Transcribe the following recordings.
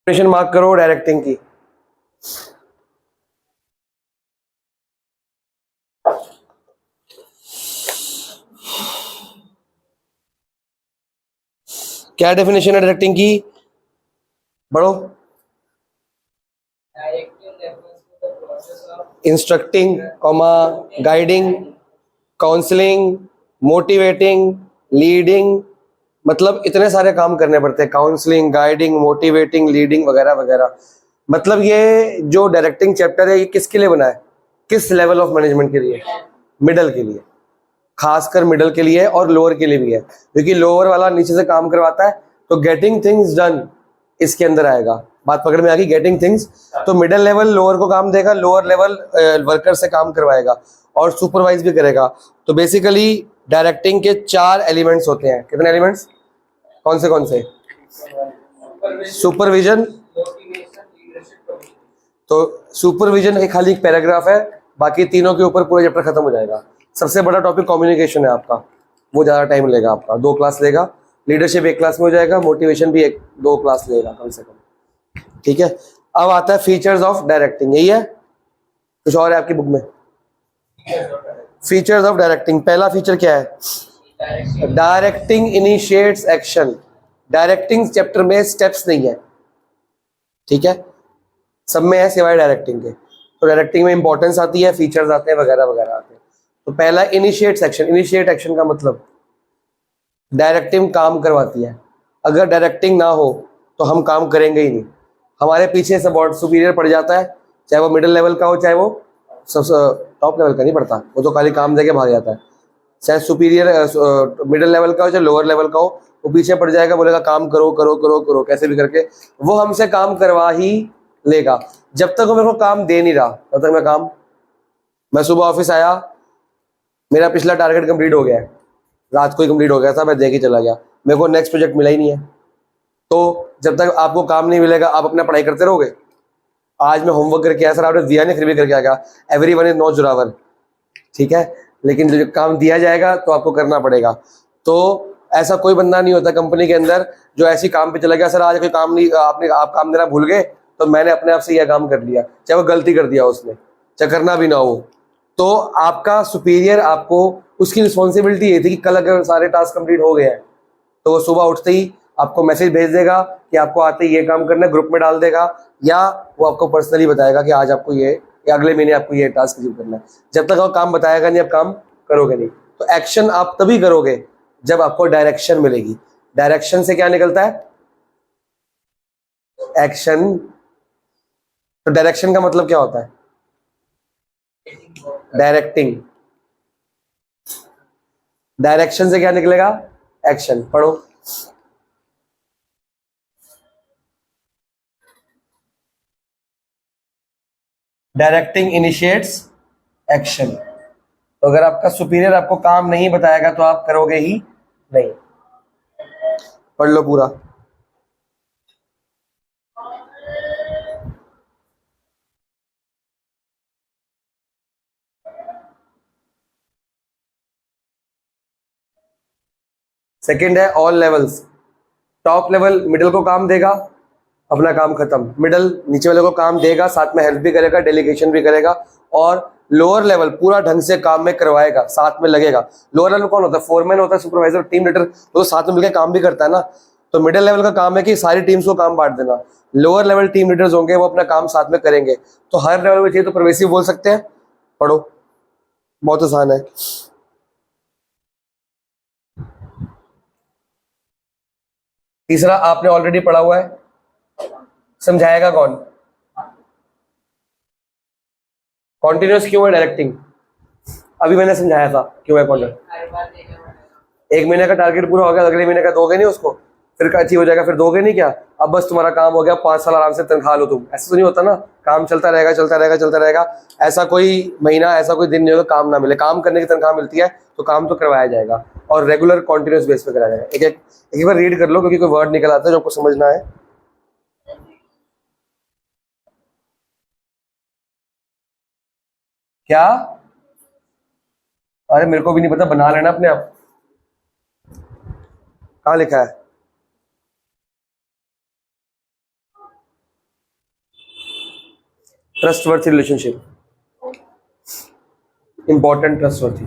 Definition mark करो directing की। क्या डेफिनेशन है डायरेक्टिंग की? बढ़ो। Instructing, comma, guiding, counselling, motivating, leading, मतलब इतने सारे काम करने पड़ते हैं। काउंसलिंग, गाइडिंग, मोटिवेटिंग, लीडिंग वगैरह वगैरह। मतलब ये जो डायरेक्टिंग चैप्टर है ये किसके लिए बना है? किस लेवल ऑफ मैनेजमेंट के लिए? मिडल के लिए, खासकर मिडल के लिए और लोअर के लिए भी है, क्योंकि लोअर वाला नीचे से काम करवाता है। तो गेटिंग थिंग्स डन इसके अंदर आएगा। बात पकड़ में आ गई? Getting things. तो मिडिल लेवल लोअर को काम देगा, लोअर लेवल वर्कर से काम करवाएगा और सुपरवाइज भी करेगा। तो बेसिकली डायरेक्टिंग के 4 एलिमेंट्स होते हैं। कितने एलिमेंट्स? कौन से कौन से? सुपरविजन। तो सुपरविजन एक खाली एक पैराग्राफ है, बाकी तीनों के ऊपर पूरा चैप्टर खत्म हो जाएगा। सबसे बड़ा टॉपिक कम्युनिकेशन है आपका, वो ज़्यादा टाइम लेगा आपका, 2 क्लास लेगा। लीडरशिप 1 क्लास में हो जाएगा, मोटिवेशन भी 1-2 क्लास लेगा कम से कम। ठीक है, अब आता है फीचर्स ऑफ डायरेक्टिंग। यही है, कुछ और है आपकी बुक में? फीचर्स ऑफ डायरेक्टिंग, पहला फीचर क्या है? Directing initiates action. Directing chapter में स्टेप्स नहीं है, ठीक है, सब में है सिवाय डायरेक्टिंग के। तो डायरेक्टिंग में इंपॉर्टेंस आती है, फीचर्स आते हैं वगैरह वगैरह आते हैं। तो पहला इनिशिएट्स एक्शन। इनिशिएट एक्शन का मतलब डायरेक्टिंग काम करवाती है। अगर डायरेक्टिंग ना हो तो हम काम करेंगे ही नहीं। हमारे पीछे सब सुपीरियर पड़ जाता है, चाहे वो मिडिल लेवल का हो, चाहे वो टॉप लेवल का नहीं पड़ता, वो तो खाली काम देके भाग जाता है। चाहे सुपीरियर मिडिल लेवल का हो चाहे लोअर लेवल का हो, वो पीछे पड़ जाएगा, बोलेगा काम करो करो करो करो, कैसे भी करके वो हमसे काम करवा ही लेगा। जब तक वो मेरे को काम दे नहीं रहा तब तक मैं सुबह ऑफिस आया, मेरा पिछला टारगेट कंप्लीट हो गया है, रात को ही कंप्लीट हो गया था, मैं दे के चला गया, मेरे को नेक्स्ट प्रोजेक्ट मिला ही नहीं है। तो जब तक आपको काम नहीं मिलेगा आप अपना पढ़ाई करते रहोगे। आज मैं होमवर्क करके आया, सर आपने दिया नहीं, फिर भी करके आ गया। एवरीवन इज नॉट जुरावर, ठीक है, लेकिन जो काम दिया जाएगा तो आपको करना पड़ेगा। तो ऐसा कोई बंदा नहीं होता कंपनी के अंदर जो ऐसी काम पे चला गया, सर आज कोई काम नहीं, आप काम देना भूल गए तो मैंने अपने आप से यह काम कर लिया, चाहे वो गलती कर दिया उसने, चाहे करना भी ना हो। तो आपका सुपीरियर आपको, उसकी रिस्पॉन्सिबिलिटी ये थी कि कल अगर सारे टास्क कंप्लीट हो गए हैं तो वो सुबह उठते ही आपको मैसेज भेज देगा कि आपको आते ही ये काम करना है, ग्रुप में डाल देगा, या वो आपको पर्सनली बताएगा कि आज आपको ये, या अगले महीने आपको ये टास्क अचीव करना है। जब तक वो काम बताएगा नहीं आप काम करोगे नहीं। तो एक्शन आप तभी करोगे जब आपको डायरेक्शन मिलेगी। डायरेक्शन से क्या निकलता है? एक्शन। तो डायरेक्शन का मतलब क्या होता है? डायरेक्टिंग। डायरेक्शन से क्या निकलेगा? एक्शन। पढ़ो। Directing initiates action. तो अगर आपका सुपीरियर आपको काम नहीं बताएगा तो आप करोगे ही नहीं। पढ़ लो पूरा। सेकंड है all levels. Top level middle को काम देगा, अपना काम खत्म। मिडिल नीचे वाले को काम देगा, साथ में हेल्प भी करेगा, डेलीगेशन भी करेगा, और लोअर लेवल पूरा ढंग से काम में करवाएगा, साथ में लगेगा। लोअर लेवल कौन होता है? फोरमैन होता है, सुपरवाइजर, टीम लीडर, तो साथ में मिलकर काम भी करता है ना। तो मिडिल लेवल का काम है कि सारी टीम्स को काम बांट देना। लोअर लेवल टीम लीडर्स होंगे, वो अपना काम साथ में करेंगे। तो हर लेवल में चाहिए तो परवेसिव बोल सकते हैं। पढ़ो, बहुत आसान है। तीसरा आपने ऑलरेडी पढ़ा हुआ है, समझाएगा कौन? कॉन्टिन्यूस क्यों है डायरेक्टिंग? अभी मैंने समझाया था क्यों है कॉन्टिन्यूस। 1 महीने का टारगेट पूरा हो गया, अगले महीने का दोगे नहीं उसको, फिर अचीव हो जाएगा, फिर दोगे नहीं क्या? अब बस तुम्हारा काम हो गया, 5 साल आराम से तनख्वाह लो तुम, ऐसा तो नहीं होता ना। काम चलता रहेगा चलता रहेगा चलता रहेगा। ऐसा कोई महीना, ऐसा कोई दिन नहीं होगा काम ना मिले। काम करने की तनख्वाह मिलती है तो काम तो करवाया जाएगा, और रेगुलर कॉन्टिन्यूस बेस पे कराया जाएगा। एक बार रीड कर लो, क्योंकि कोई वर्ड निकल आता है जो आपको समझना है। क्या? अरे मेरे को भी नहीं पता, बना लेना अपने आप। कहाँ लिखा है? Trustworthy relationship, important trustworthy.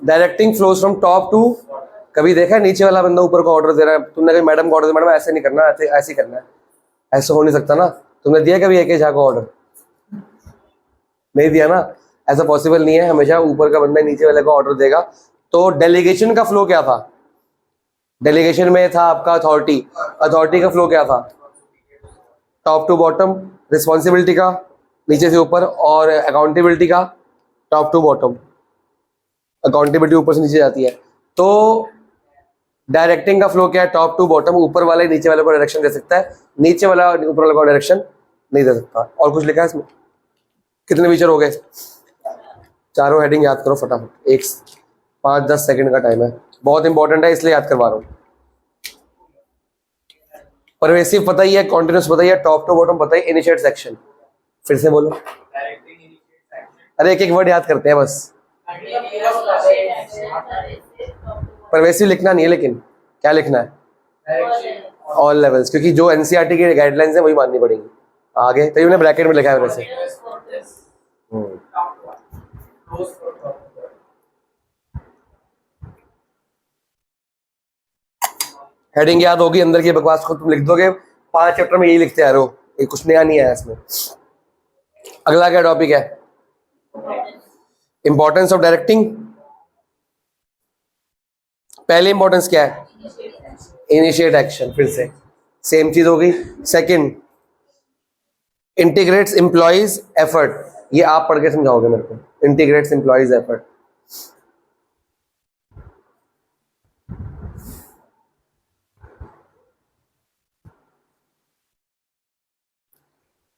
Directing flows from top to, कभी देखा है नीचे वाला बंदा ऊपर को ऑर्डर दे रहा है, तुमने कभी मैडम को ऑर्डर दिया, मैडम ऐसे नहीं करना, ऐसे ही करना है, ऐसा हो नहीं सकता ना, तुमने दिया कभी एक झा को ऑर्डर? नहीं दिया ना, ऐसा पॉसिबल नहीं है, हमेशा ऊपर का बंदा नीचे वाले को ऑर्डर देगा। तो डेलीगेशन का फ्लो क्या था? डेलीगेशन में था आपका अथॉरिटी, अथॉरिटी का फ्लो क्या था? टॉप टू बॉटम, रिस्पॉन्सिबिलिटी का नीचे से ऊपर, और अकाउंटेबिलिटी का टॉप टू बॉटम, अकाउंटेबिलिटी ऊपर से नीचे जाती है। तो डायरेक्टिंग का फ्लो क्या है? टॉप टू बॉटम, ऊपर वाले नीचे वाले को डायरेक्शन दे सकता है, नीचे वाला ऊपर वाले को डायरेक्शन नहीं दे सकता। और कुछ लिखा है इसमें? कितने फीचर हो गए? चारों हेडिंग याद करो फटाफट, 5-10 सेकंड का टाइम है, बहुत इंपॉर्टेंट है इसलिए याद करवा रहा हूँ। परवेसिव पता ही है, कॉन्टिन्यूस पता ही है, टॉप टू बॉटम पता ही, इनिशिएट सेक्शन। फिर से बोलो, अरे एक एक वर्ड याद करते हैं बस। परवेसिव लिखना नहीं है, लेकिन क्या लिखना है? ऑल लेवल्स, क्योंकि जो एनसीईआरटी की गाइडलाइंस है वही माननी पड़ेगी आगे, तभी मैंने ब्रैकेट में लिखा है वैसे। हेडिंग याद होगी, अंदर की बकवास को तुम लिख दोगे, 5 चैप्टर में यही लिखते आ रहे हो, ये कुछ नया नहीं है इसमें। अगला क्या टॉपिक है? Importance of directing. पहली इंपॉर्टेंस क्या है? इनिशिएट एक्शन, फिर से सेम चीज होगी। सेकंड, इंटीग्रेट्स एम्प्लॉइज एफर्ट, ये आप पढ़ के समझाओगे मेरे को, इंटीग्रेट्स एम्प्लॉइज एफर्ट।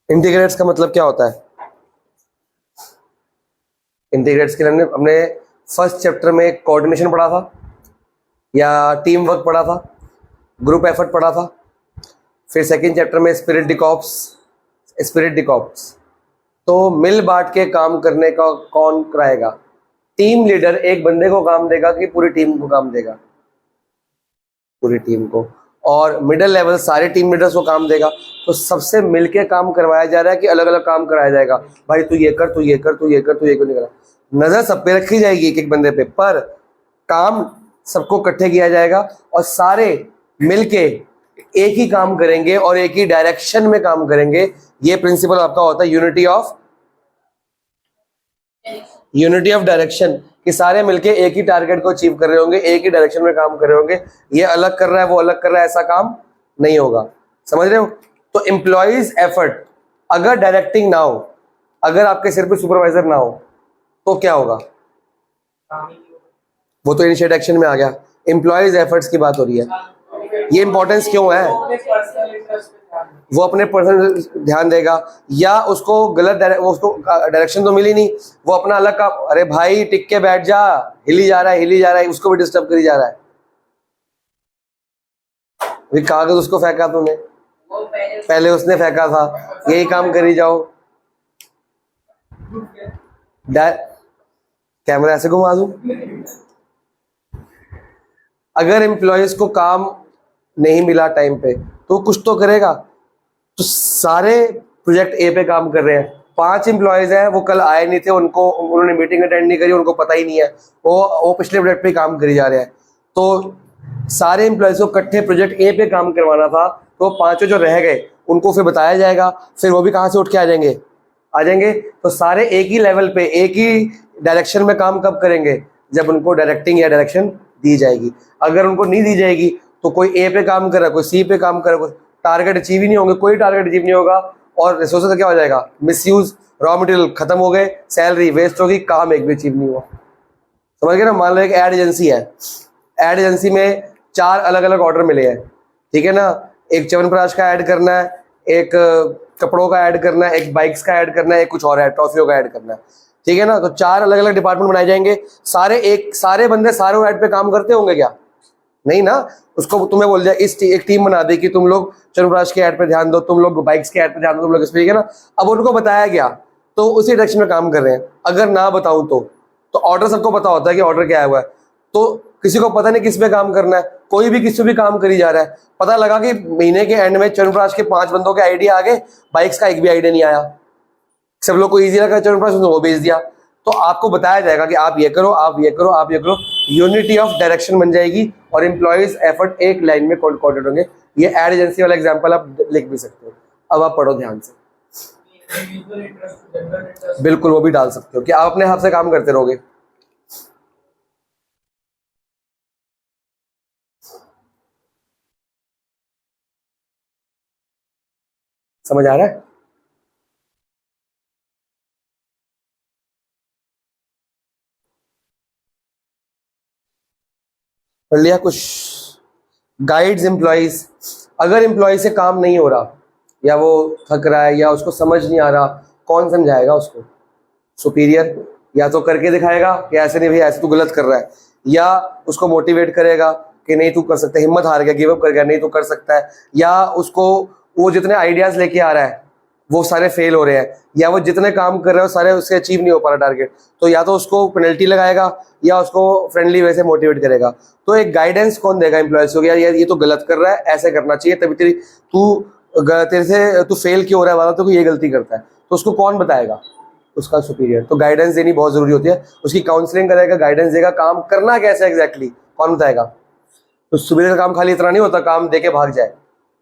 इंटीग्रेट्स का मतलब क्या होता है? इंटीग्रेट्स के लिए हमने फर्स्ट चैप्टर में कोऑर्डिनेशन पढ़ा था, या टीम वर्क पढ़ा था, ग्रुप एफर्ट पढ़ा था। फिर सेकंड चैप्टर में स्पिरिट डिकॉप्स, तो मिल बांट के काम करने का कौन कराएगा? टीम लीडर एक बंदे को काम देगा कि पूरी टीम को काम देगा? पूरी टीम को। और मिडिल लेवल सारे टीम लीडर्स को काम देगा, तो सबसे मिलके काम करवाया जा रहा है कि अलग अलग काम कराया जाएगा? भाई तू ये कर, तू ये कर, तू ये कर, तू ये क्यों नहीं करा? नजर सब पे रखी जाएगी एक एक बंदे पे, पर काम सबको इकट्ठे किया जाएगा और सारे मिलके एक ही काम करेंगे और एक ही डायरेक्शन में काम करेंगे। ये प्रिंसिपल आपका होता है यूनिटी ऑफ डायरेक्शन, कि सारे मिलके एक ही टारगेट को अचीव कर रहे होंगे, एक ही डायरेक्शन में काम कर रहे होंगे। ये अलग कर रहा है, वो अलग कर रहा है, ऐसा काम नहीं होगा। समझ रहे हो? तो एम्प्लॉइज एफर्ट, अगर डायरेक्टिंग ना हो, अगर आपके सिर पे सुपरवाइजर ना हो, तो क्या होगा? वो तो इनिशिएट एक्शन में आ गया। एम्प्लॉइज एफर्ट्स की बात हो रही है। ये इंपॉर्टेंस क्यों है? वो अपने पर्सनल ध्यान देगा, या उसको गलत उसको डायरेक्शन तो मिली नहीं, वो अपना अलग का, अरे भाई टिक के बैठ जा, हिली जा रहा है, उसको भी डिस्टर्ब करी जा रहा है। अभी कागज उसको फेंका तूने, पहले उसने फेंका था, यही काम करी जाओ। कैमरा ऐसे घुमा दूं? अगर एम्प्लॉयज को काम नहीं मिला टाइम पे, तो कुछ तो करेगा। तो सारे प्रोजेक्ट ए पे काम कर रहे हैं, 5 एम्प्लॉयज हैं, वो कल आए नहीं थे, उन्होंने मीटिंग अटेंड नहीं करी, उनको पता ही नहीं है, वो पिछले प्रोजेक्ट पे काम करी जा रहे हैं। तो सारे एम्प्लॉयज को इकट्ठे प्रोजेक्ट ए पे काम करवाना था, तो 5 जो रह गए उनको फिर बताया जाएगा, फिर वो भी कहाँ से उठ के आ जाएंगे। तो सारे एक ही लेवल पे एक ही डायरेक्शन में काम कब करेंगे? जब उनको डायरेक्टिंग या डायरेक्शन दी जाएगी। अगर उनको नहीं दी जाएगी तो कोई ए पे काम कर रहा है, कोई सी पे काम कर रहा है, टारगेट अचीव ही नहीं होंगे, कोई टारगेट अचीव नहीं होगा, और रिसोर्सेज का क्या हो जाएगा? मिसयूज, रॉ मटेरियल खत्म हो गए, सैलरी वेस्ट होगी, काम एक भी अचीव नहीं हुआ। समझ गए ना? मान लो एक एड एजेंसी है, एड एजेंसी में 4 अलग अलग ऑर्डर मिले हैं, ठीक है ना? एक च्यवनप्राश का ऐड करना है, एक कपड़ों का ऐड करना है, एक बाइक्स का ऐड करना है, एक कुछ और है, टॉफियों का ऐड करना है, ठीक है ना? तो 4 अलग अलग डिपार्टमेंट बनाए जाएंगे। सारे बंदे सारे ऐड पे काम करते होंगे क्या? नहीं ना। उसको तुम्हें बोल दिया, एक टीम बना दी कि तुम लोग च्यवनप्राश के ऐड पे ध्यान दो, तुम लोग बाइक्स के ऐड पे ध्यान दो, तुम लोग इस पे, ठीक है ना? अब उनको बताया गया तो उसी डायरेक्शन में काम कर रहे हैं। अगर ना बताऊं तो ऑर्डर सबको पता होता है कि ऑर्डर क्या हुआ है, तो किसी को पता नहीं किस पे काम करना है, कोई भी किसी भी काम करी जा रहा है, पता लगा कि महीने के एंड में च्यवनप्राश के 5 बंदों के आइडिया आ गए, बाइक्स का एक भी आइडिया नहीं आया, सब लोग को इजी लगा च्यवनप्राश वो भेज दिया। तो आपको बताया जाएगा कि आप ये करो, आप ये करो, आप ये करो, यूनिटी ऑफ डायरेक्शन बन जाएगी और एम्प्लॉइज एफर्ट एक लाइन में कोऑर्डिनेट होंगे। ये एड एजेंसी वाला एग्जांपल आप लिख भी सकते हो। अब आप पढ़ो ध्यान से, बिल्कुल वो भी डाल सकते हो कि आप अपने हाथ से काम करते रहोगे। समझ आ रहा है? पढ़ लिया कुछ? गाइड्स एम्प्लॉइज, अगर एम्प्लॉय से काम नहीं हो रहा या वो थक रहा है या उसको समझ नहीं आ रहा, कौन समझाएगा उसको? सुपीरियर। या तो करके दिखाएगा कि ऐसे नहीं भाई, ऐसे तू गलत कर रहा है, या उसको मोटिवेट करेगा कि नहीं तू कर सकता है, हिम्मत हार गया, गिव अप कर गया, नहीं तू कर सकता है, या उसको वो जितने आइडियाज लेके आ रहा है वो सारे फेल हो रहे हैं, या वो जितने काम कर रहे हैं वो सारे उससे अचीव नहीं हो पा रहा टारगेट, तो या तो उसको पेनल्टी लगाएगा या उसको फ्रेंडली वे से मोटिवेट करेगा। तो एक गाइडेंस कौन देगा एम्प्लॉयज को, यार ये तो गलत कर रहा है, ऐसे करना चाहिए, तभी तेरे से तू फेल क्यों हो रहा है, वाला तो ये गलती करता है, तो उसको कौन बताएगा? उसका सुपीरियर। तो गाइडेंस देनी बहुत जरूरी होती है, उसकी काउंसलिंग करेगा, गाइडेंस देगा, काम करना कैसे एग्जैक्टली कौन बताएगा? तो सुपीरियर का काम खाली इतना नहीं होता काम देके भाग जाए।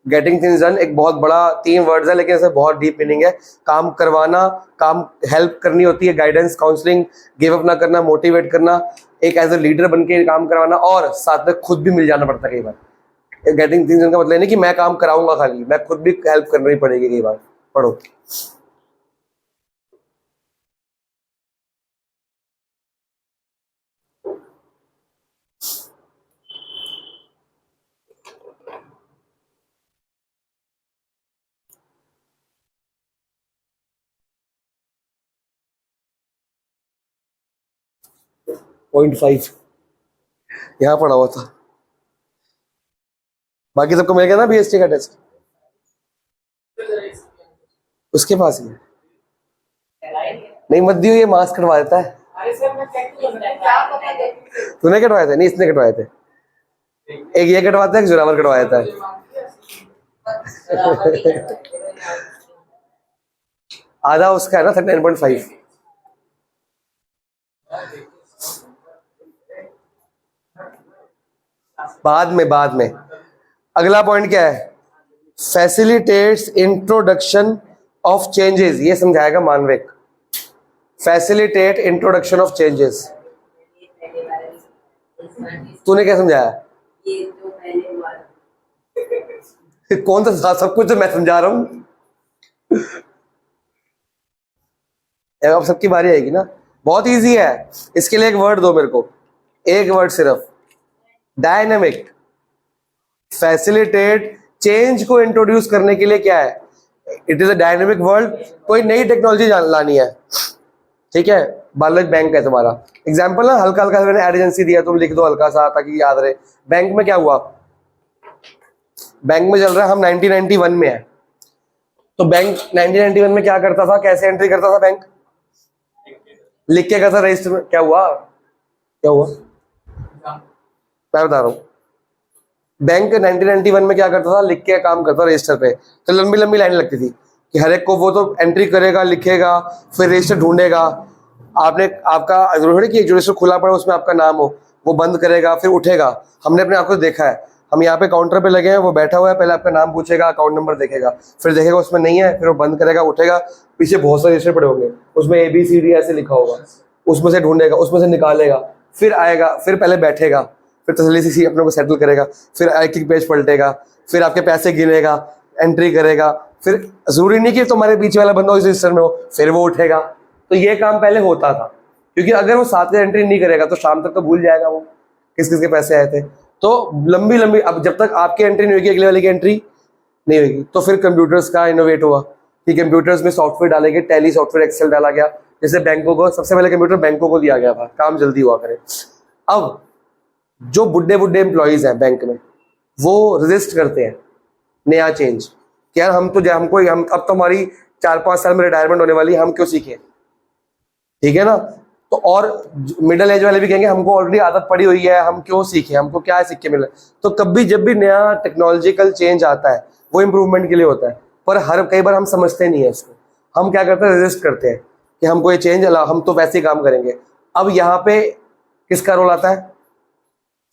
गेटिंग थिंग्स डन एक बहुत बड़ा 3 वर्ड्स है, लेकिन इसमें बहुत डीप मीनिंग है। काम करवाना, काम हेल्प करनी होती है, गाइडेंस, काउंसलिंग, गिव अप ना करना, मोटिवेट करना, एक एज ए लीडर बन के काम करवाना, और साथ में खुद भी मिल जाना पड़ता है कई बार। गेटिंग थिंग्स डन का मतलब नहीं कि मैं काम कराऊंगा खाली, मैं खुद भी हेल्प करनी पड़ेगी कई बार। पढ़ो। पॉइंट 5 यहाँ पढ़ा हुआ था, बाकी सबको मिल गया ना बीएसटी का टेस्ट? उसके पास ही है। नहीं मत दियो, ये मास्क कटवा देता है। तूने कटवाए थे? नहीं इसने कटवाए थे, एक ये कटवाता है, एक जोरावर कटवा देता है। आधा उसका है ना 39.5। बाद में अगला पॉइंट क्या है? फैसिलिटेट्स इंट्रोडक्शन ऑफ चेंजेस, ये समझाएगा मानविक। फैसिलिटेट इंट्रोडक्शन ऑफ चेंजेस, तूने क्या समझाया? कौन सा सब कुछ जो मैं समझा रहा हूं? अब सबकी बारी आएगी ना, बहुत इजी है। इसके लिए एक वर्ड दो मेरे को, एक वर्ड सिर्फ, डायनेमिक। फैसिलिटेट चेंज को इंट्रोड्यूस करने के लिए क्या है? It is a dynamic world. कोई नई टेक्नोलॉजी लानी है, ठीक है, बालाज बैंक है तुम्हारा एग्जाम्पल ना, हल्का हल्का मैंने एड एजेंसी दिया, तुम लिख दो हल्का सा ताकि याद रहे। बैंक में क्या हुआ? बैंक में चल रहा है, हम 1991 में है, तो बैंक 1991 में क्या करता था, कैसे एंट्री करता था बैंक? लिख के करता रजिस्टर में। क्या हुआ? मैं बता रहा हूँ, बैंक 1991 में क्या करता था, लिख के काम करता रजिस्टर पे, तो लंबी लंबी लाइन लगती थी कि हर एक को वो तो एंट्री करेगा, लिखेगा, फिर रजिस्टर ढूंढेगा। आपने आपका जरूरी है कि एक रजिस्टर खुला पड़ा उसमें आपका नाम हो, वो बंद करेगा फिर उठेगा। हमने अपने आप को देखा है, हम यहाँ पे काउंटर पे लगे हैं, वो बैठा हुआ है, पहले आपका नाम पूछेगा, अकाउंट नंबर देखेगा, फिर देखेगा उसमें नहीं है, फिर वो बंद करेगा, उठेगा, पीछे बहुत सारे रजिस्टर पड़े होंगे, उसमें ABCD ऐसे लिखा होगा, उसमें से ढूंढेगा, उसमें से निकालेगा, फिर आएगा, फिर पहले बैठेगा, फिर तसल्ली से अपने को सेटल करेगा, फिर एक एक पेज पलटेगा, फिर आपके पैसे गिनेगा, एंट्री करेगा, फिर जरूरी नहीं कि तुम्हारे पीछे वाला बंदा उस रजिस्टर में हो, फिर वो उठेगा। तो ये काम पहले होता था, क्योंकि अगर वो साथ में एंट्री नहीं करेगा तो शाम तक तो भूल जाएगा वो किस किस के पैसे आए थे। तो लंबी लंबी, अब जब तक आपकी एंट्री नहीं होगी, अगले वाले की एंट्री नहीं होगी, तो फिर कंप्यूटर्स का इनोवेट हुआ कि कंप्यूटर्स में सॉफ्टवेयर डाले गए, टैली सॉफ्टवेयर, एक्सेल डाला गया। जैसे बैंकों को सबसे पहले कंप्यूटर बैंकों को दिया गया था, काम जल्दी हुआ करे। अब जो बुढ़े बुढ़े एम्प्लॉइज हैं बैंक में, वो रेजिस्ट करते हैं नया चेंज कि यार हम अब तो हमारी 4-5 साल में रिटायरमेंट होने वाली, हम क्यों सीखें, ठीक है ना। तो और मिडिल एज वाले भी कहेंगे हमको ऑलरेडी आदत पड़ी हुई है, हम क्यों सीखें, हमको क्या सीख के मिले। तो कभी जब भी नया टेक्नोलॉजिकल चेंज आता है वो इम्प्रूवमेंट के लिए होता है, पर कई बार हम समझते नहीं है इसको। हम क्या करते हैं, रेजिस्ट करते हैं कि हमको ये चेंज हम तो वैसे ही काम करेंगे। अब यहाँ पे किसका रोल आता है,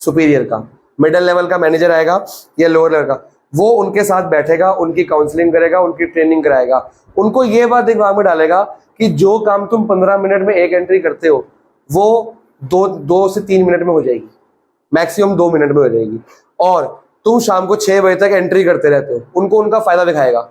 सुपीरियर का। मिडिल लेवल का मैनेजर आएगा या लोअर लेवल का, वो उनके साथ बैठेगा, उनकी काउंसलिंग करेगा, उनकी ट्रेनिंग कराएगा, उनको ये बात दिमाग में डालेगा कि जो काम तुम 15 मिनट में एक एंट्री करते हो वो 2 से 3 मिनट में हो जाएगी, मैक्सिमम 2 मिनट में हो जाएगी। और तुम शाम को 6 बजे तक एंट्री करते रहते हो, उनको उनका फायदा दिखाएगा।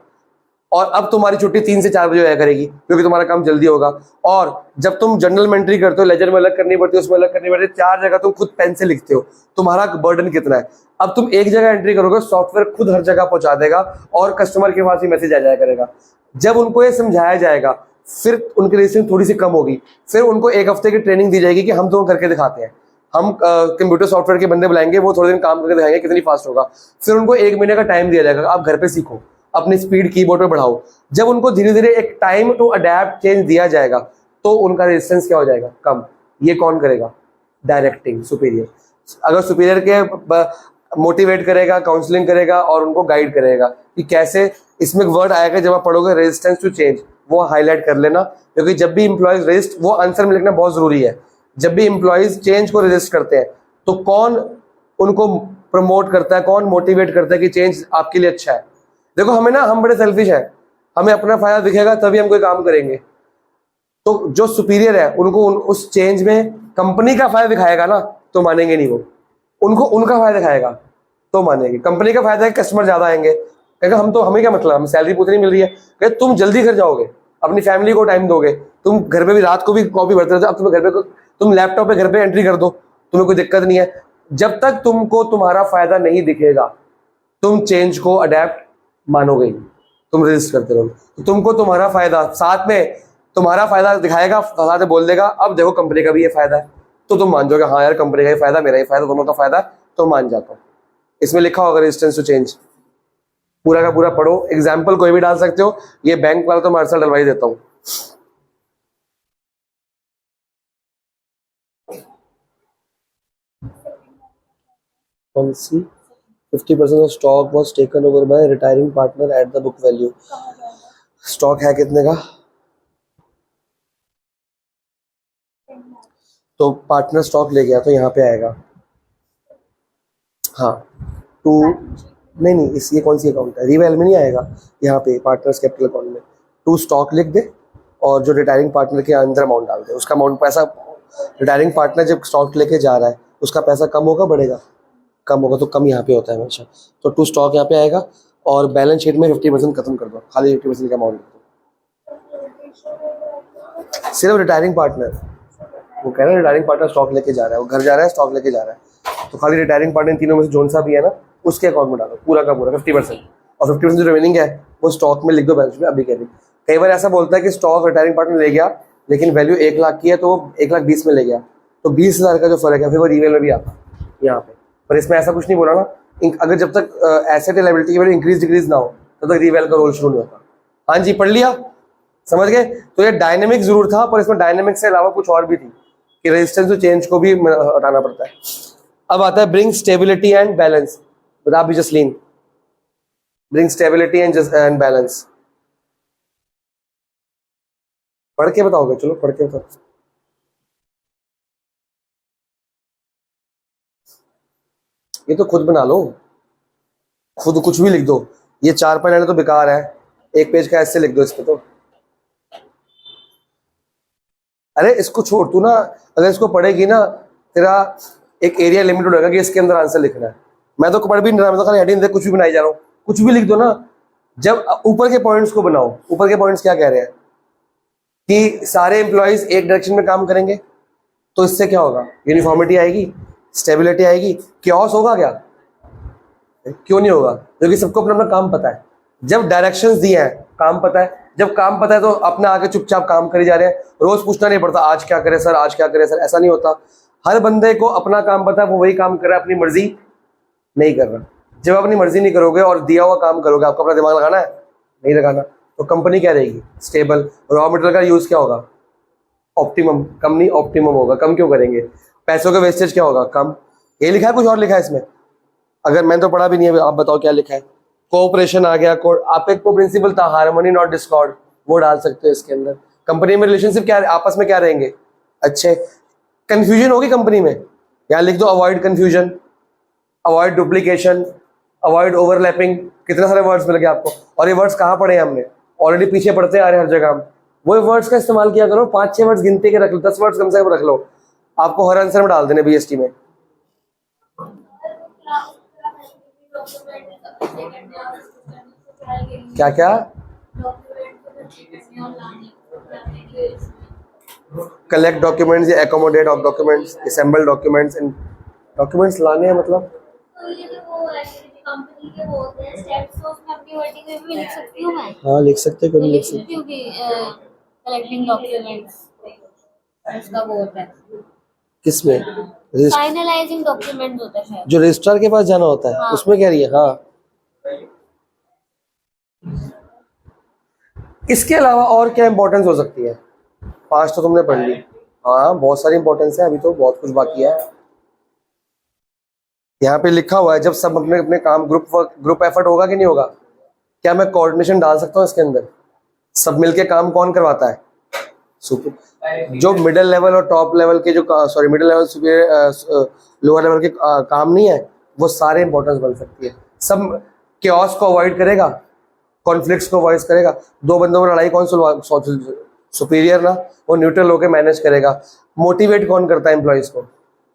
और अब तुम्हारी छुट्टी 3 से 4 बजे होया करेगी क्योंकि तुम्हारा काम जल्दी होगा। और जब तुम जर्नल में एंट्री करते हो, लेजर में अलग करनी पड़ती है, उसमें अलग करनी पड़ती है, 4 जगह तुम खुद पेन से लिखते हो, तुम्हारा बर्डन कितना है। अब तुम एक जगह एंट्री करोगे, सॉफ्टवेयर खुद हर जगह पहुंचा देगा और कस्टमर के पास ही मैसेज आ जाया करेगा। जब उनको ये समझाया जाएगा फिर उनकी रेजिस्टेंस थोड़ी सी कम होगी, फिर उनको 1 हफ्ते की ट्रेनिंग दी जाएगी कि हम तो करके दिखाते हैं। हम कंप्यूटर सॉफ्टवेयर के बंदे बुलाएंगे, वो थोड़े दिन काम करके दिखाएंगे कितनी फास्ट होगा। फिर उनको 1 महीने का टाइम दिया जाएगा, आप घर पे सीखो, अपनी स्पीड कीबोर्ड पे बढ़ाओ। जब उनको धीरे धीरे एक टाइम टू अडेप्ट चेंज दिया जाएगा तो उनका रेजिस्टेंस क्या हो जाएगा, कम। ये कौन करेगा, डायरेक्टिंग, सुपीरियर। अगर सुपीरियर के मोटिवेट करेगा, काउंसलिंग करेगा और उनको गाइड करेगा कि कैसे, इसमें वर्ड आएगा जब आप पढ़ोगे रेजिस्टेंस टू चेंज, वो हाईलाइट कर लेना, क्योंकि जब भी इंप्लॉइज रेजिस्ट, वो आंसर में लिखना बहुत जरूरी है। जब भी इंप्लॉइज चेंज को रेजिस्ट करते हैं तो कौन उनको प्रमोट करता है, कौन मोटिवेट करता है कि चेंज आपके लिए अच्छा है। देखो हमें ना, हम बड़े सेल्फिश हैं, हमें अपना फायदा दिखेगा तभी हम कोई काम करेंगे। तो जो सुपीरियर है उनको उस चेंज में कंपनी का फायदा दिखाएगा ना तो मानेंगे नहीं, वो उनको उनका फायदा दिखाएगा तो मानेंगे। कंपनी का फायदा है कस्टमर ज्यादा आएंगे, कहेगा हम तो, हमें क्या मतलब, हमें सैलरी उतनी मिल रही है। कहे तुम जल्दी घर जाओगे, अपनी फैमिली को टाइम दोगे, तुम घर पे भी रात को भी कॉपी भरते रहते हो, अब तुम्हें घर पे, तुम लैपटॉप पे घर पे एंट्री कर दो, तुम्हें कोई दिक्कत नहीं है। जब तक तुमको तुम्हारा फायदा नहीं दिखेगा तुम चेंज को अडेप्ट मानोगे नहीं, तुम रेजिस्ट करते रहोगे। तो तुमको तुम्हारा फायदा, साथ में तुम्हारा फायदा दिखाएगा, साथ में बोल देगा अब देखो कंपनी का भी ये फायदा है, तो तुम मान जाओगे हाँ यार कंपनी का ही फायदा, मेरा ही फायदा, दोनों का फायदा, तो मान जाता हूँ। इसमें लिखा होगा रेजिस्टेंस टू चेंज, पूरा का पूरा पढ़ो, एग्जाम्पल कोई भी डाल सकते हो, ये बैंक वाला तो मैं हर साल डलवा ही देता हूँ। कौन सी 50% of stock was taken over by retiring partner at the book value। Stock है कितने का, तो पार्टनर स्टॉक ले गया तो यहाँ पे आएगा, हाँ 2, नहीं इस, ये कौन सी अकाउंट है, रिवैल में नहीं आएगा, यहाँ पे पार्टनर्स कैपिटल अकाउंट में 2 स्टॉक लिख दे और जो रिटायरिंग पार्टनर के अंदर अमाउंट डाल दे, उसका अमाउंट पैसा, रिटायरिंग पार्टनर जब स्टॉक लेके जा रहा है उसका पैसा कम होगा बढ़ेगा, कम होगा, तो कम यहाँ पे होता है हमेशा। तो 2 स्टॉक यहाँ पे आएगा और बैलेंस शीट में 50% खत्म कर दो, खाली 50% का अमाउंट सिर्फ रिटायरिंग पार्टनर, वो कह रहा है रिटायरिंग पार्टनर स्टॉक लेके जा रहा है, वो घर जा रहा है स्टॉक लेके जा रहा है, तो खाली रिटायरिंग पार्टनर इन तीनों में से जोन सा भी है ना उसके अकाउंट में डालो पूरा का पूरा 50%, और 50% जो रिमेनिंग है वो स्टॉक में लिख दो बैलेंस में। अभी कह रही कई बार ऐसा बोलता है कि स्टॉक रिटायरिंग पार्टनर ले गया लेकिन वैल्यू 1 लाख की है तो 1,20,000 में ले गया, तो 20,000 का जो फर्क है फिर वो रिवेल में भी आता यहाँ पे। पर इसमें ऐसा कुछ नहीं बोला ना, अगर जब तक एसेट लायबिलिटी की वैल्यू इंक्रीज डिक्रीज ना हो तब तक रिवेल का रोल शुरू नहीं होता। हाँ जी पढ़ लिया, समझ गए। तो ये डायनेमिक जरूर था पर इसमें डायनेमिक से अलावा कुछ और भी थी कि रेजिस्टेंस टू चेंज को भी हटाना पड़ता है। अब आता है ब्रिंग स्टेबिलिटी एंड बैलेंस, बता भी Jasleen, bring stability and balance पढ़ के बताओगे, चलो पढ़ के बताओ। ये तो खुद बना लो, खुद कुछ भी लिख दो, ये 4 पॉइंट तो बेकार है, 1 पेज का ऐसे लिख दो इस पे। तो अरे इसको छोड़, तू ना अगर इसको पढ़ेगी ना तेरा एक एरिया लिमिटेड होगा कि इसके अंदर आंसर लिखना है। मैं तो पढ़ भी नहीं रहा, मैं तो खाली हेडिंग कुछ भी बनाई जा रहा हूँ, कुछ भी लिख दो ना। जब ऊपर के पॉइंट्स को बनाओ, ऊपर के पॉइंट्स क्या कह रहे हैं कि सारे एम्प्लॉइज एक डायरेक्शन में काम करेंगे तो इससे क्या होगा, यूनिफॉर्मिटी आएगी, स्टेबिलिटी आएगी, क्योस होगा क्या, क्यों नहीं होगा, क्योंकि सबको अपना अपना काम पता है। जब डायरेक्शंस दिए हैं काम पता है, जब काम पता है तो अपना आगे चुपचाप काम करे जा रहे हैं, रोज पूछना नहीं पड़ता आज क्या करे सर, आज क्या करे सर, ऐसा नहीं होता। हर बंदे को अपना काम पता है, वो वही काम कर रहा है, अपनी मर्जी नहीं कर रहा। जब अपनी मर्जी नहीं करोगे और दिया हुआ काम करोगे, आपको अपना दिमाग लगाना है, नहीं लगाना, तो कंपनी क्या रहेगी, स्टेबल। रॉ मटेरियल का यूज क्या होगा, ऑप्टिमम, कम नहीं ऑप्टिमम होगा। कम क्यों करेंगे? पैसों का वेस्टेज क्या होगा? कम। ये लिखा है, कुछ और लिखा है इसमें? अगर मैंने तो पढ़ा भी नहीं है, आप बताओ क्या लिखा है। कोऑपरेशन आ गया, आप एक को प्रिंसिपल था हार्मनी नॉट डिस्कॉर्ड, वो डाल सकते हो इसके अंदर। कंपनी में रिलेशनशिप क्या, आपस में क्या रहेंगे? अच्छे। कंफ्यूजन होगी कंपनी में, यहाँ लिख दो avoid confusion, avoid duplication, avoid overlapping. कितने सारे वर्ड्स मिल गए आपको। और ये वर्ड्स कहाँ पढ़े हमने? ऑलरेडी पीछे पढ़ते आ रहे हर जगह हम। वो वर्ड्स का इस्तेमाल किया करो, 5-6 वर्ड्स गिनते के रख लो, 10 वर्ड्स कम से कम रख लो, आपको हर आंसर में डाल देने बीएसटी में। क्या क्या? कलेक्ट डॉक्यूमेंट्स या accommodate of documents, assemble documents and documents लाने हैं मतलब। हाँ लिख सकते, क्यों नहीं लिख सकते? कलेक्टिंग डॉक्यूमेंट्स उसका वो होता है, किसमें? फाइनलाइजिंग डॉक्यूमेंट्स होता है शायद, जो रजिस्ट्रार के पास जाना होता है। हाँ। उसमें कह रही है, हाँ। इसके अलावा और क्या इंपॉर्टेंस हो सकती है? 5 तो तुमने पढ़ ली। हाँ बहुत सारी इंपॉर्टेंस है, अभी तो बहुत कुछ बाकी है। यहाँ पे लिखा हुआ है जब सब अपने अपने काम ग्रुप वर्क ग्रुप एफर्ट होगा कि नहीं होगा? क्या मैं कोऑर्डिनेशन डाल सकता हूँ इसके अंदर? सब मिलके काम कौन करवाता है? सुपर। जो मिडिल लेवल और टॉप लेवल के जो sorry middle level superior lower level के काम नहीं है, वो सारे इंपॉर्टेंस बन सकती है। सब केओस को अवॉइड करेगा, कॉन्फ्लिक्ट्स को अवॉइड करेगा। दो बंदों में लड़ाई कौन सुपीरियर ना, वो न्यूट्रल होकर मैनेज करेगा। मोटिवेट कौन करता है एम्प्लॉइज को?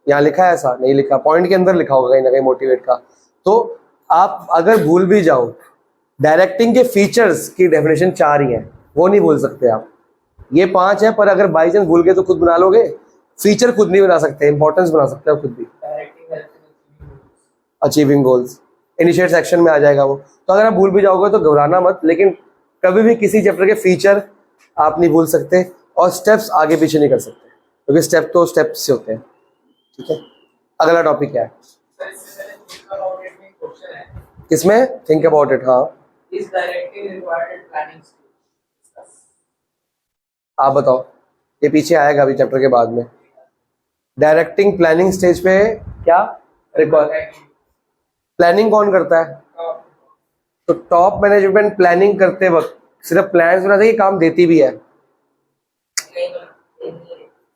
यहाँ लिखा है, ऐसा नहीं लिखा, पॉइंट के अंदर लिखा होगा कहीं ना कहीं मोटिवेट का। तो आप अगर भूल भी जाओ, डायरेक्टिंग के फीचर्स की डेफिनेशन 4 ही है, वो नहीं भूल सकते आप। ये 5 है, पर अगर बाई चांस भूल गए तो खुद बना लोगे। फीचर खुद नहीं बना सकते, इंपॉर्टेंस बना सकते हो खुद भी। अचीविंग गोल्स इनिशिएट सेक्शन में आ जाएगा वो। तो अगर आप भूल भी जाओगे तो घबराना मत, लेकिन कभी भी किसी चैप्टर के फीचर आप नहीं भूल सकते और स्टेप्स आगे पीछे नहीं कर सकते, क्योंकि स्टेप तो स्टेप्स से होते हैं। ठीक है, अगला टॉपिक क्या है? किसमें? Think about it. हाँ आप बताओ, ये पीछे आएगा अभी चैप्टर के बाद में। डायरेक्टिंग प्लानिंग स्टेज पे क्या रिक्वायर? प्लानिंग कौन करता है? तो टॉप मैनेजमेंट प्लानिंग करते वक्त सिर्फ प्लान्स बनाते ही काम देती भी है?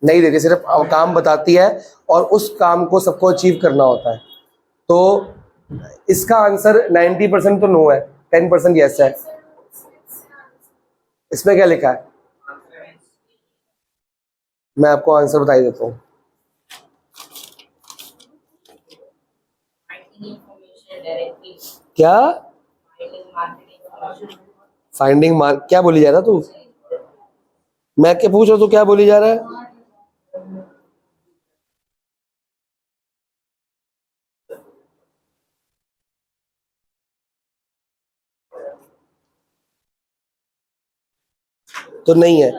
नहीं देती, सिर्फ काम बताती है और उस काम को सबको अचीव करना होता है। तो इसका आंसर 90% तो नो है, 10% यस है। इसमें क्या लिखा है? मैं आपको आंसर बता ही देता हूँ। क्या फाइंडिंग मार्क? क्या बोली जा रहा तू? मैं क्या पूछ रहा हूँ, तू क्या बोली जा रहा है? तो नहीं है।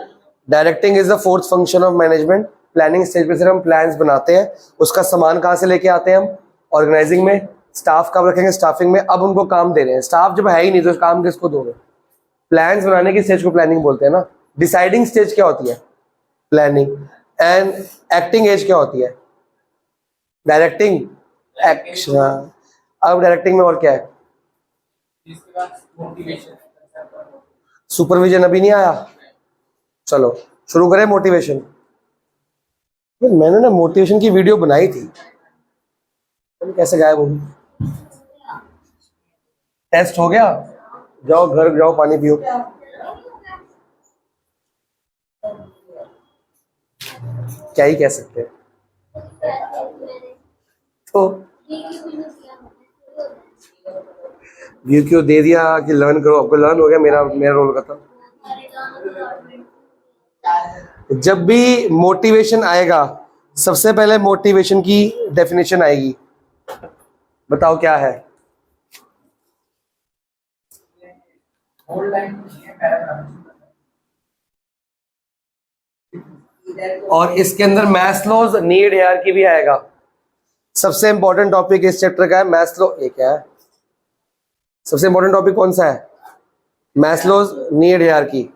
Directing is the fourth function of management. Planning stage पे सिर्फ हम प्लान्स बनाते हैं, उसका सामान कहाँ से लेके आते हैं हम? ऑर्गेनाइजिंग में। स्टाफ कब रखेंगे? स्टाफिंग में। अब उनको काम दे रहे हैं, स्टाफ जब है ही नहीं तो काम किसको दोगे? प्लान्स बनाने की स्टेज को प्लानिंग बोलते हैं ना। डिसाइडिंग स्टेज क्या होती है? प्लानिंग। एंड एक्टिंग एज क्या होती है? Directing action. अब डायरेक्टिंग में और क्या है? सुपरविजन अभी नहीं आया। चलो शुरू करें मोटिवेशन। मैंने ना मोटिवेशन की वीडियो बनाई थी, कैसे गायब होगी? टेस्ट हो गया? जाओ घर जाओ, पानी पियो। क्या ही कह सकते हैं। तो व्यू क्यों दे दिया कि लर्न करो? आपको लर्न हो गया, मेरा रोल का था। जब भी मोटिवेशन आएगा, सबसे पहले मोटिवेशन की डेफिनेशन आएगी। बताओ क्या है? और इसके अंदर मैस्लोज नीड हायरार्की भी आएगा। सबसे इंपॉर्टेंट टॉपिक इस चैप्टर का है मैस्लो। ये क्या है? सबसे इंपॉर्टेंट टॉपिक कौन सा है? Maslow's need hierarchy.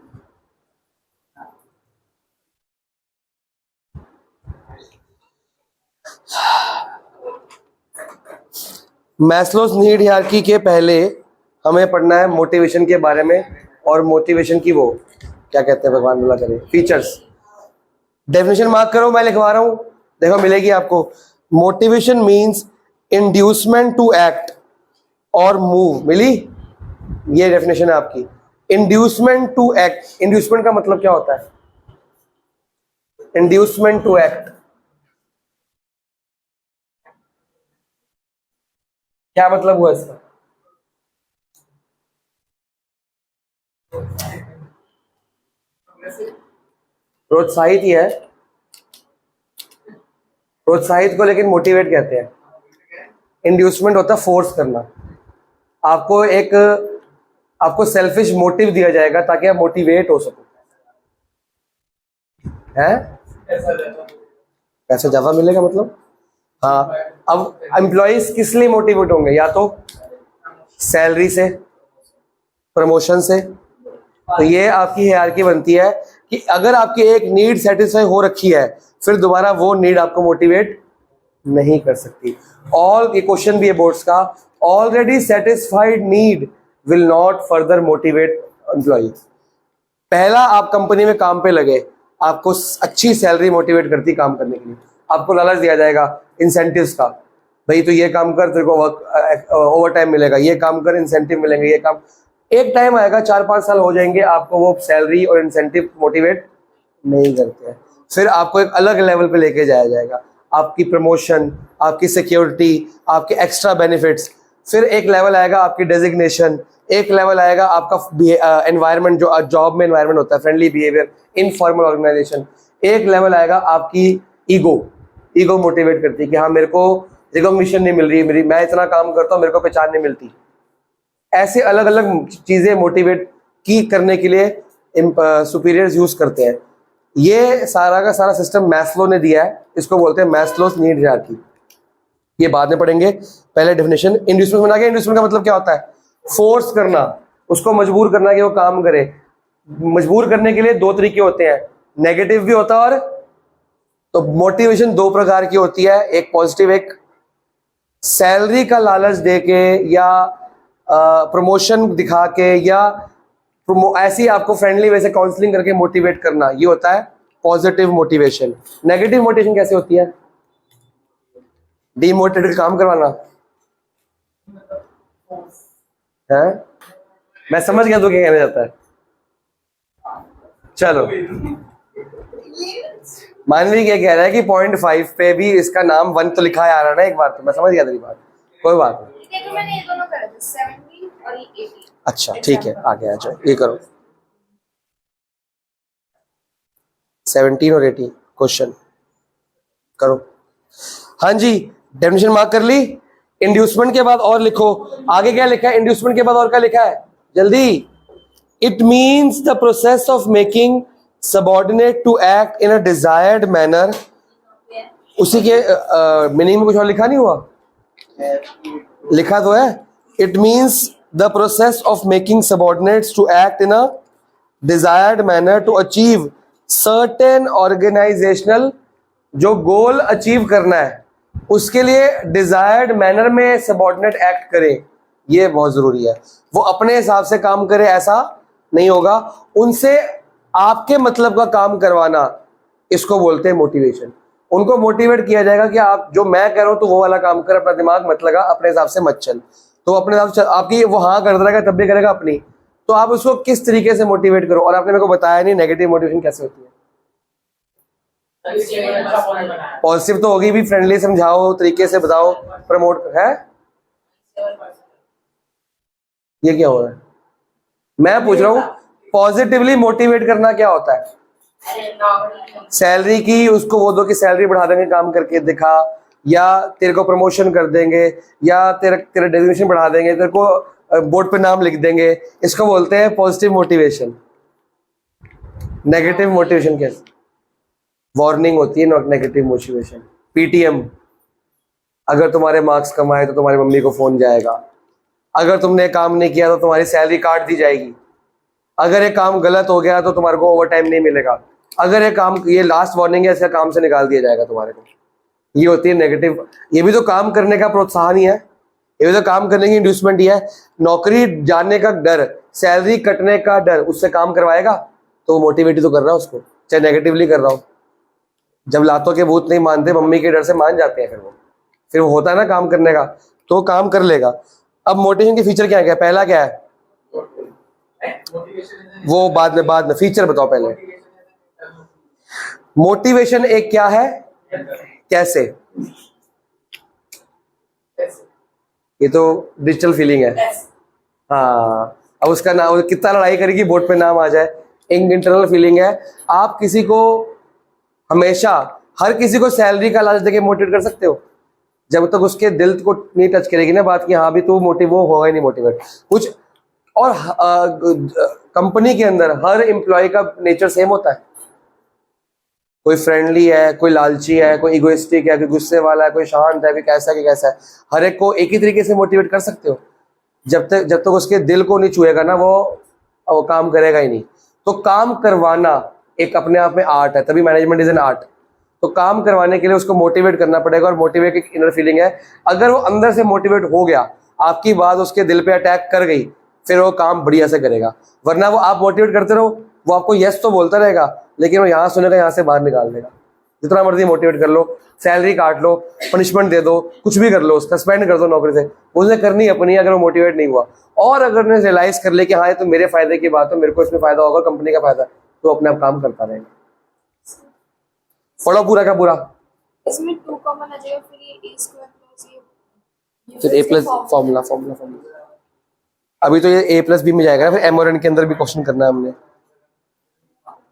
Maslow's need hierarchy के पहले हमें पढ़ना है मोटिवेशन के बारे में, और मोटिवेशन की वो क्या कहते हैं, भगवान भला करे, फीचर्स। डेफिनेशन मार्क करो, मैं लिखवा रहा हूं, देखो मिलेगी आपको। Motivation means inducement to act और मूव, मिली? ये डेफिनेशन है आपकी, इंड्यूसमेंट टू एक्ट। इंड्यूसमेंट का मतलब क्या होता है? इंड्यूसमेंट टू एक्ट क्या मतलब हुआ इसका? प्रोत्साहित ही है, प्रोत्साहित को लेकिन मोटिवेट कहते हैं। इंड्यूसमेंट होता है फोर्स करना, आपको सेल्फिश मोटिव दिया जाएगा ताकि आप मोटिवेट हो सको, हैं? पैसा ज्यादा मिलेगा मतलब? हाँ। अब एम्प्लॉइज किस लिए मोटिवेट होंगे? या तो सैलरी से, प्रमोशन से। तो ये आपकी हायरार्की बनती है कि अगर आपकी एक नीड सेटिस्फाई हो रखी है, फिर दोबारा वो नीड आपको मोटिवेट नहीं कर सकती। ऑल, ये क्वेश्चन भी है बोर्ड्स का, already satisfied need will not further motivate employees. पहला आप कंपनी में काम पे लगे, आपको अच्छी सैलरी मोटिवेट करती काम करने के लिए, आपको लालच दिया जाएगा इंसेंटिव्स का, भाई तो ये काम कर, तेरे को वर्क ओवर टाइम मिलेगा, ये काम कर, इंसेंटिव मिलेंगे, ये काम। एक टाइम आएगा, 4-5 साल हो जाएंगे, आपको वो सैलरी और इंसेंटिव मोटिवेट नहीं करते हैं। फिर आपको एक अलग लेवल पे लेके जाया जाएगा, आपकी प्रमोशन, आपकी सिक्योरिटी, आपके एक्स्ट्रा बेनिफिट्स। फिर एक लेवल आएगा आपकी डेजिग्नेशन, एक लेवल आएगा आपका एनवायरनमेंट, जो जॉब में एनवायरनमेंट होता है, फ्रेंडली बिहेवियर, इनफॉर्मल ऑर्गेनाइजेशन। एक लेवल आएगा आपकी ईगो मोटिवेट करती है कि हाँ मेरे को रिकॉग्निशन नहीं मिल रही, मैं इतना काम करता हूँ, मेरे को पहचान नहीं मिलती। ऐसे अलग अलग चीजें मोटिवेट की करने के लिए सुपीरियर्स यूज करते हैं। ये सारा का सारा सिस्टम मैस्लो ने दिया है, इसको बोलते हैं मैस्लोस नीड हायरार्की। ये बाद में पढ़ेंगे, पहले डेफिनेशन। इंड्यूसमेंट बना के, इंड्यूसमेंट का मतलब क्या होता है? फोर्स करना, उसको मजबूर करना कि वो काम करे। मजबूर करने के लिए 2 तरीके होते हैं, नेगेटिव भी होता है, और तो मोटिवेशन 2 प्रकार की होती है, एक पॉजिटिव, एक सैलरी का लालच देके या प्रमोशन दिखा के या ऐसी आपको फ्रेंडली वे से काउंसलिंग करके मोटिवेट करना, ये होता है पॉजिटिव मोटिवेशन। नेगेटिव मोटिवेशन कैसे होती है? डीमोटिवेट काम करवाना है। मैं समझ गया तो क्या कहना चाहता है। चलो, मानवी क्या कह रहा है कि 0.5 पे भी इसका नाम 1 तो लिखा आ रहा है ना, एक बार तो मैं समझ गया तेरी बात, कोई बात नहीं। तो मैंने ये दोनों कर दिए, 17 और 18। अच्छा ठीक है, आगे आ जाओ, ये करो 17 और 18 क्वेश्चन करो। हाँ जी, डेफिनेशन मार्क कर ली। इंड्यूसमेंट के बाद और लिखो, आगे क्या लिखा है? इंड्यूसमेंट के बाद और क्या लिखा है, जल्दी। It means the process of making subordinate to act in a desired manner. उसी के मीनिंग में कुछ और लिखा नहीं हुआ? लिखा तो है, it means the process of making subordinates to act in a desired manner to achieve certain organisational, जो गोल अचीव करना है उसके लिए डिजायर्ड मैनर में सबऑर्डिनेट एक्ट करे, ये बहुत जरूरी है। वो अपने हिसाब से काम करे ऐसा नहीं होगा, उनसे आपके मतलब का काम करवाना, इसको बोलते हैं मोटिवेशन। उनको मोटिवेट किया जाएगा कि आप जो मैं कह रहा हूं तो वो वाला काम कर, अपना दिमाग मत लगा, अपने हिसाब से मत चल। तो अपने हिसाब से आपकी वो हाँ कर देगा तब भी करेगा अपनी, तो आप उसको किस तरीके से मोटिवेट करो। और आपने मेरे को बताया नहीं नेगेटिव मोटिवेशन कैसे होती है। पॉजिटिव तो होगी भी, फ्रेंडली समझाओ, तरीके से बताओ, प्रमोट है। ये क्या हो रहा है? मैं पूछ रहा हूं पॉजिटिवली मोटिवेट करना क्या होता है? सैलरी की उसको वो दो कि सैलरी बढ़ा देंगे काम करके दिखा, या तेरे को प्रमोशन कर देंगे, या तेरा डेजिग्नेशन बढ़ा देंगे, तेरे को बोर्ड पे नाम लिख देंगे, इसको बोलते हैं पॉजिटिव मोटिवेशन। नेगेटिव मोटिवेशन कैसे? वार्निंग होती है, नॉट नेगेटिव मोटिवेशन। पीटीएम, अगर तुम्हारे मार्क्स कम आए तो तुम्हारी मम्मी को फोन जाएगा, अगर तुमने काम नहीं किया तो तुम्हारी सैलरी काट दी जाएगी, अगर ये काम गलत हो गया तो तुम्हारे को ओवर टाइम नहीं मिलेगा, अगर ये काम, ये लास्ट वार्निंग है, इसका काम से निकाल दिया जाएगा तुम्हारे को। ये होती है नेगेटिव। ये भी तो काम करने का प्रोत्साहन ही है, ये तो काम करने की इंड्यूसमेंट ही है। नौकरी जाने का डर, सैलरी कटने का डर, उससे काम करवाएगा तो वो मोटिवेट ही तो कर रहा है उसको, चाहे नेगेटिवली कर रहा हो। जब लातों के भूत नहीं मानते, मम्मी के डर से मान जाते हैं, फिर वो होता है ना काम करने का, तो काम कर लेगा। अब मोटिवेशन के फीचर क्या क्या? पहला क्या है वो बाद में फीचर बताओ पहले। मोटिवेशन एक क्या है, कैसे? ये तो डिजिटल फीलिंग है। हाँ, अब उसका नाम कितना लड़ाई करेगी बोर्ड पे नाम आ जाए। एक इंटरनल फीलिंग है। आप किसी को हमेशा, हर किसी को सैलरी का लालच देके मोटिवेट कर सकते हो जब तक उसके दिल को नहीं टच करेगी ना बात की, हाँ भी तू वो होगा ही नहीं मोटिवेट कुछ। और कंपनी के अंदर हर एम्प्लॉय का नेचर सेम होता है। कोई फ्रेंडली है, कोई लालची है, कोई इगोइस्टिक है, कोई गुस्से वाला है, कोई शांत है, कोई कैसा है। हर एक को एक ही तरीके से मोटिवेट कर सकते हो। जब तक उसके दिल को नहीं छुएगा ना वो काम करेगा ही नहीं। तो काम करवाना एक अपने आप में आर्ट है, तभी मैनेजमेंट इज एन आर्ट। तो काम करवाने के लिए उसको मोटिवेट करना पड़ेगा, और मोटिवेट एक इनर फीलिंग है। अगर वो अंदर से मोटिवेट हो गया, आपकी बात उसके दिल पे अटैक कर गई, फिर वो काम बढ़िया से करेगा। वरना वो आप मोटिवेट करते रहो, वो आपको यस तो बोलता रहेगा, लेकिन वो यहाँ सुनेगा, यहाँ से बाहर निकाल देगा। जितना मर्जी मोटिवेट कर लो, सैलरी काट लो, पनिशमेंट दे दो, कुछ भी कर लो, उसका सस्पेंड कर दो नौकरी से, उसने करनी अपनी, अगर वो मोटिवेट नहीं हुआ। और अगर ने रियलाइज कर ले कि हाँ ये तो मेरे फायदे की बात है, मेरे को इसमें फायदा होगा, कंपनी का फायदा, तो अपने आप काम करता रहेगा। पढ़ो पूरा का पूरा। इसमें 2 कॉमन आ जाएगा, फिर ये a स्क्वायर प्लस ये फिर ए प्लस फॉर्मूला। अभी तो ये ए प्लस बी में जाएगा ना, फिर एम और एन के अंदर भी क्वेश्चन करना है हमने।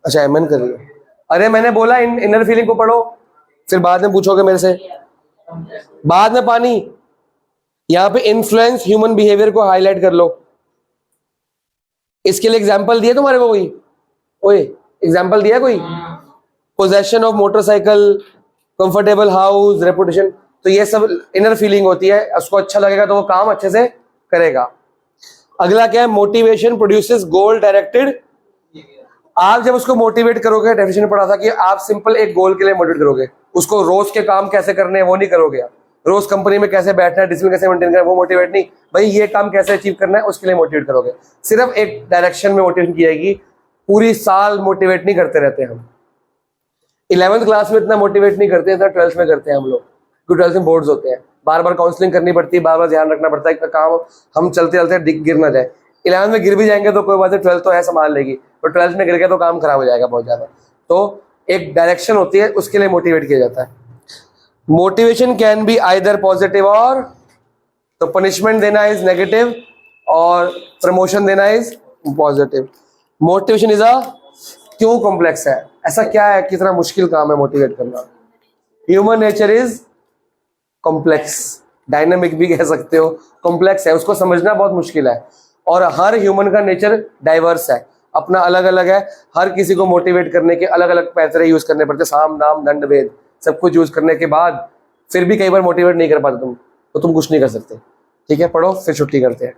अच्छा एम एन कर लिया। अरे मैंने बोला इनर फीलिंग को पढ़ो, फिर बाद में पूछोगे मेरे से। बाद में पानी, यहाँ पे इन्फ्लुएंस ह्यूमन बिहेवियर को हाईलाइट कर लो। इसके लिए एग्जांपल दिया तुम्हारे को कोई? ओए एग्जांपल दिया कोई? Possession of motorcycle, comfortable house, reputation. तो ये सब इनर फीलिंग होती है। उसको अच्छा लगेगा तो वो काम अच्छे से करेगा। अगला क्या है? मोटिवेशन प्रोड्यूसेस गोल डायरेक्टेड। आप जब उसको मोटिवेट करोगे, डेफिनेशन में पढ़ा था कि आप सिंपल एक गोल के लिए मोटिवेट करोगे, उसको रोज के काम कैसे करने हैं वो नहीं करोगे। रोज कंपनी में कैसे बैठना है, डिसिप्लिन कैसे मेंटेन करना है, वो मोटिवेट नहीं। भाई ये काम कैसे अचीव करना है, उसके लिए मोटिवेट करोगे। सिर्फ एक डायरेक्शन में मोटिवेशन की जाएगी, पूरी साल मोटिवेट नहीं करते रहते हम। 11th क्लास में इतना मोटिवेट नहीं करते, इतना 12th में करते हैं हम लोग, क्योंकि 12th में बोर्ड्स होते हैं, बार बार काउंसलिंग करनी पड़ती है, बार बार ध्यान रखना पड़ता है कि काम हम चलते चलते गिर ना जाए। 11th में गिर भी जाएंगे तो कोई बात है, 12th तो है संभाल लेगी, पर 12th में गिर गया तो काम खराब हो जाएगा बहुत ज्यादा। तो एक डायरेक्शन होती है, उसके लिए मोटिवेट किया जाता है। Motivation can be either positive और, तो पनिशमेंट देना इज नेगेटिव और प्रमोशन देना is positive. Motivation is a, क्यों कॉम्प्लेक्स है? ऐसा क्या है, कितना मुश्किल काम है मोटिवेट करना? Human nature is complex, dynamic भी कह सकते हो, कॉम्प्लेक्स है, उसको समझना बहुत मुश्किल है। और हर ह्यूमन का नेचर डाइवर्स है, अपना अलग अलग है। हर किसी को मोटिवेट करने के अलग अलग पैतरे यूज करने पड़ते, साम दाम दंड भेद सब कुछ यूज करने के बाद फिर भी कई बार मोटिवेट नहीं कर पाते तुम, तो तुम कुछ नहीं कर सकते। ठीक है, पढ़ो फिर छुट्टी करते हैं।